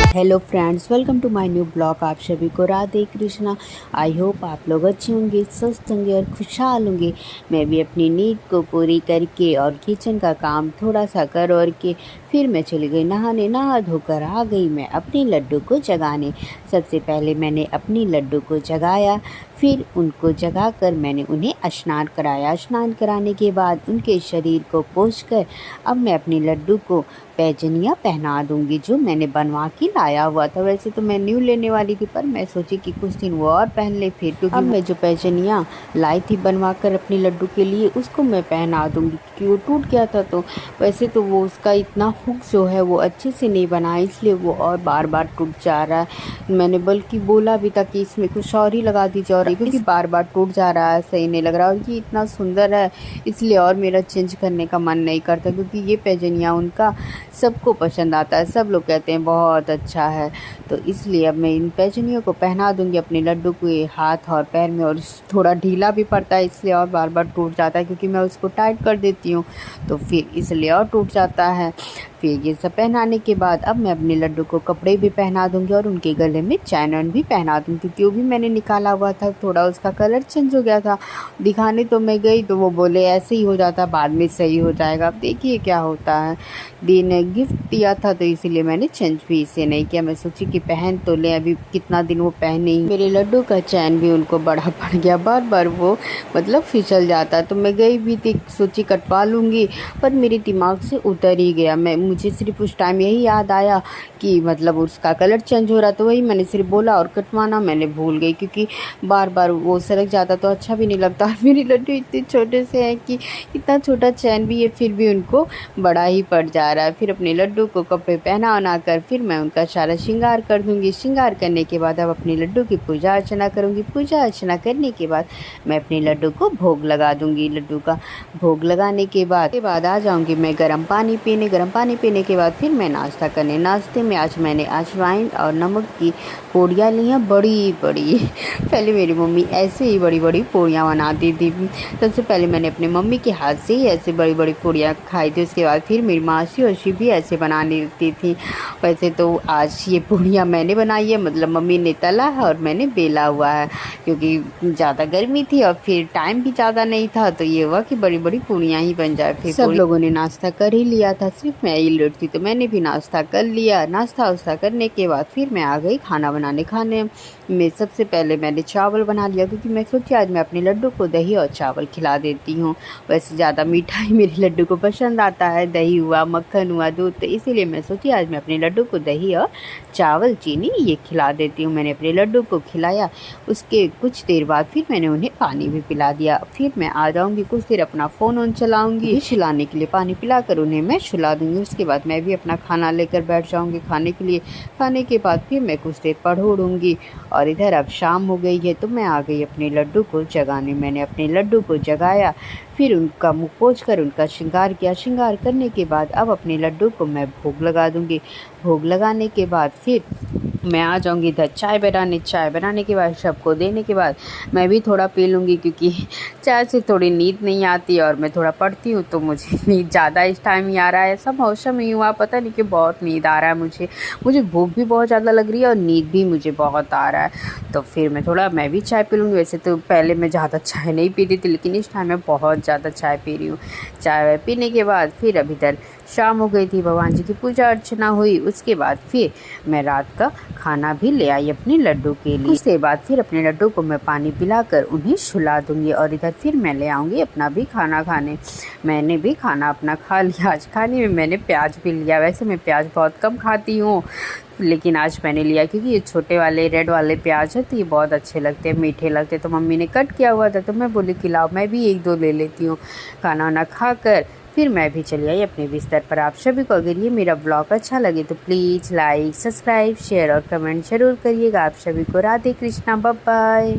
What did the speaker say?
Hello friends, welcome to my new blog. आप सभी को राधे कृष्णा। आई होप आप लोग अच्छे होंगे, स्वस्थ होंगे और खुशहाल होंगे। मैं भी अपनी नींद को पूरी करके और किचन का काम थोड़ा सा कर और के फिर मैं चली गई नहाने। नहा धोकर आ गई मैं अपनी लड्डू को जगाने। सबसे पहले मैंने अपनी लड्डू को जगाया, फिर उनको जगाकर मैंने उन्हें स्नान कराया। स्नान कराने के बाद उनके शरीर को पोंछकर अब मैं अपनी लड्डू को पैजनियाँ पहना दूंगी, जो मैंने बनवा के लाया हुआ था। वैसे तो मैं न्यू लेने वाली थी, पर मैं सोची कि कुछ दिन वो और पहन ले फिर, क्योंकि अब मैं जो पैजनियाँ लाई थी बनवा कर अपनी लड्डू के लिए उसको मैं पहना दूंगी, क्योंकि वो टूट गया था। तो वैसे तो वो उसका इतना हुक जो है वो अच्छे से नहीं बना, इसलिए वो और बार बार टूट जा रहा है। मैंने बल्कि बोला भी था कि इसमें कुछ और ही लगा दीजिए, और क्योंकि बार बार टूट जा रहा है, सही नहीं लग रहा। और ये इतना सुंदर है इसलिए और मेरा चेंज करने का मन नहीं करता, क्योंकि ये पैजनियाँ उनका सबको पसंद आता है। सब लोग कहते हैं बहुत अच्छा है, तो इसलिए अब मैं इन पैजनियों को पहना दूंगी अपने लड्डू के हाथ और पैर में। और थोड़ा ढीला भी पड़ता है इसलिए और बार बार टूट जाता है, क्योंकि मैं उसको टाइट कर देती हूँ तो फिर इसलिए और टूट जाता है। फिर ये सब पहनाने के बाद अब मैं अपने लड्डू को कपड़े भी पहना दूंगी और उनके गले में चैन भी पहना दूंगी, क्योंकि वो भी मैंने निकाला हुआ था, थोड़ा उसका कलर चेंज हो गया था। दिखाने तो मैं गई तो वो बोले ऐसे ही हो जाता, बाद में सही हो जाएगा। अब देखिए क्या होता है। दी ने गिफ्ट दिया था तो इसीलिए मैंने चेंज भी इसे नहीं किया। मैं सोची कि पहन तो ले, अभी कितना दिन वो पहने ही। मेरे लड्डू का चैन भी उनको बड़ा पड़ गया, बार बार वो मतलब फिसल जाता। तो मैं गई भी थी, सोची कटवा लूँगी, पर मेरे दिमाग से उतर ही गया। मुझे सिर्फ उस टाइम यही याद आया कि मतलब उसका कलर चेंज हो रहा, तो वही मैंने सिर्फ बोला और कटवाना मैंने भूल गई, क्योंकि बार बार वो सरक जाता तो अच्छा भी नहीं लगता। और मेरे लड्डू इतने छोटे से हैं कि इतना छोटा चैन भी है फिर भी उनको बड़ा ही पड़ जा रहा है। फिर अपने लड्डू को कपड़े पहना उना कर फिर मैं उनका सारा श्रृंगार कर दूँगी। श्रृंगार करने के बाद अब अपने लड्डू की पूजा अर्चना करूँगी। पूजा अर्चना करने के बाद मैं अपने लड्डू को भोग लगा दूँगी। लड्डू का भोग लगाने के बाद आ जाऊँगी मैं गर्म पानी पीने। गर्म पानी पीने के बाद फिर मैं नाश्ता करने। नाश्ते में आज मैंने अजवाइन और नमक की पूड़ियाँ ली हैं, बड़ी बड़ी। पहले मेरी मम्मी ऐसे ही बड़ी बड़ी पूड़ियाँ बनाती थी। सबसे पहले मैंने अपने मम्मी के हाथ से ही ऐसे बड़ी बड़ी पूड़ियाँ खाई थी। उसके बाद फिर मेरी मासी और भी ऐसे बनाने लगती थी। वैसे तो आज ये पूड़ियाँ मैंने बनाई है, मतलब मम्मी ने तला है और मैंने बेला हुआ है, क्योंकि ज़्यादा गर्मी थी और फिर टाइम भी ज़्यादा नहीं था, तो ये हुआ कि बड़ी बड़ी पूड़ियाँ ही बन जाए। फिर सब लोगों ने नाश्ता कर ही लिया था, सिर्फ मैं ही लेट थी, तो मैंने भी नाश्ता कर लिया। नाश्ता वास्ता करने के बाद फिर मैं आ गई खाना बनाने। खाने में सबसे पहले मैंने चावल बना लिया, क्योंकि मैं सोची आज मैं अपने लड्डू को दही और चावल खिला देती हूँ। वैसे ज़्यादा मिठाई मेरे लड्डू को पसंद आता है, दही हुआ, मक्खन हुआ, दूध, तो इसीलिए मैं सोची आज मैं अपने लड्डू को दही और चावल चीनी ये खिला देती हूँ। मैंने अपने लड्डू को खिलाया। उसके कुछ देर बाद फिर मैंने उन्हें पानी भी पिला दिया। फिर मैं आ जाऊँगी, कुछ देर अपना फ़ोन ऑन चलाऊँगी। सुलाने के लिए पानी पिलाकर उन्हें मैं सुला दूँगी। उसके बाद मैं भी अपना खाना लेकर बैठ जाऊँगी खाने के लिए। खाने के बाद फिर मैं कुछ देर पढ़ उड़ूँगी। और इधर अब शाम हो गई है, तो मैं आ गई अपने लड्डू को जगाने। मैंने अपने लड्डू को जगाया, फिर उनका मुँह पोंछ कर उनका श्रृंगार किया। श्रृंगार करने के बाद अब अपने लड्डू को मैं भोग लगा दूँगी। भोग लगाने के बाद फिर मैं आ जाऊँगी इधर चाय बनाने। चाय बनाने के बाद सबको देने के बाद मैं भी थोड़ा पी लूँगी, क्योंकि चाय से थोड़ी नींद नहीं आती और मैं थोड़ा पढ़ती हूँ, तो मुझे नींद ज़्यादा इस टाइम ही आ रहा है। ऐसा मौसम ही हुआ, पता नहीं कि बहुत नींद आ रहा है मुझे भूख भी बहुत ज़्यादा लग रही है और नींद भी मुझे बहुत आ रहा है। तो फिर मैं भी चाय पी लूँगी। वैसे तो पहले मैं ज़्यादा चाय नहीं पीती थी, लेकिन इस टाइम मैं बहुत ज़्यादा चाय पी रही हूँ। चाय पीने के बाद फिर अब इधर शाम हो गई थी, भगवान जी की पूजा अर्चना हुई। उसके बाद फिर मैं रात का खाना भी ले आई अपने लड्डू के लिए। उसके बाद फिर अपने लड्डू को मैं पानी पिलाकर उन्हें सुला दूंगी, और इधर फिर मैं ले आऊँगी अपना भी खाना खाने। मैंने भी खाना अपना खा लिया। आज खाने में मैंने प्याज भी लिया। वैसे मैं प्याज बहुत कम खाती हूँ, लेकिन आज मैंने लिया, क्योंकि ये छोटे वाले रेड वाले प्याज है, तो ये बहुत अच्छे लगते हैं, मीठे लगते हैं। तो मम्मी ने कट किया हुआ था, तो मैं बोली खिलाओ, मैं भी एक दो ले लेती हूँ। खाना वाना खाकर फिर मैं भी चली आई अपने बिस्तर पर। आप सभी को अगर ये मेरा ब्लॉग अच्छा लगे तो प्लीज़ लाइक, सब्सक्राइब, शेयर और कमेंट ज़रूर करिएगा। आप सभी को राधे कृष्णा, बाय बाय।